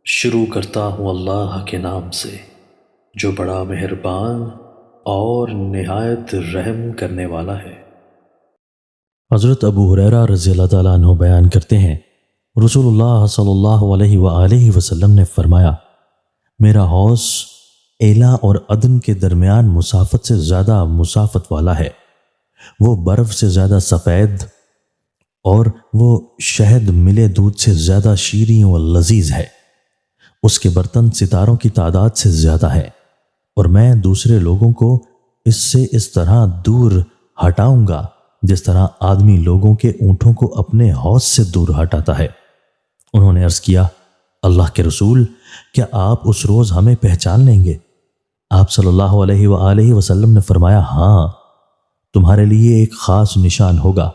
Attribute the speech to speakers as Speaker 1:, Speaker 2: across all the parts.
Speaker 1: شروع کرتا ہوں اللہ کے نام سے جو بڑا مہربان اور نہایت رحم کرنے والا ہے۔
Speaker 2: حضرت ابو ہریرہ رضی اللہ تعالیٰ عنہ بیان کرتے ہیں، رسول اللہ صلی اللہ علیہ وآلہ وسلم نے فرمایا، میرا حوض ایلا اور عدن کے درمیان مسافت سے زیادہ مسافت والا ہے، وہ برف سے زیادہ سفید اور وہ شہد ملے دودھ سے زیادہ شیریں و لذیذ ہے، اس کے برتن ستاروں کی تعداد سے زیادہ ہے، اور میں دوسرے لوگوں کو اس سے اس طرح دور ہٹاؤں گا جس طرح آدمی لوگوں کے اونٹوں کو اپنے حوض سے دور ہٹاتا ہے۔ انہوں نے عرض کیا، اللہ کے رسول، کیا آپ اس روز ہمیں پہچان لیں گے؟ آپ صلی اللہ علیہ وآلہ وسلم نے فرمایا، ہاں، تمہارے لیے ایک خاص نشان ہوگا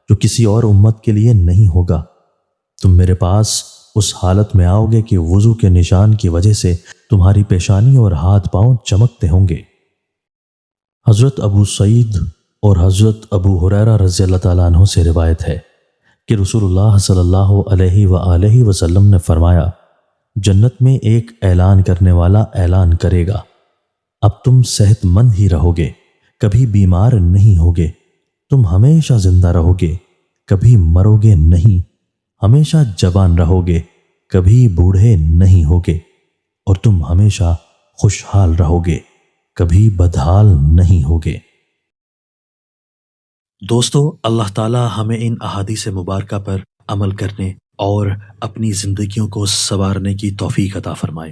Speaker 2: جو کسی اور امت کے لیے نہیں ہوگا۔ تم میرے پاس اس حالت میں آؤ گے کہ وضو کے نشان کی وجہ سے تمہاری پیشانی اور ہاتھ پاؤں چمکتے ہوں گے۔ حضرت ابو سعید اور حضرت ابو ہریرہ رضی اللہ تعالیٰ عنہ سے روایت ہے کہ رسول اللہ صلی اللہ علیہ وآلہ وسلم نے فرمایا، جنت میں ایک اعلان کرنے والا اعلان کرے گا، اب تم صحت مند ہی رہو گے، کبھی بیمار نہیں ہوگے، تم ہمیشہ زندہ رہو گے، کبھی مرو گے نہیں، ہمیشہ جوان رہو گے، کبھی بوڑھے نہیں ہوگے، اور تم ہمیشہ خوشحال رہو گے، کبھی بدحال نہیں ہوگے۔
Speaker 1: دوستو، اللہ تعالی ہمیں ان احادیث مبارکہ پر عمل کرنے اور اپنی زندگیوں کو سنوارنے کی توفیق عطا فرمائے۔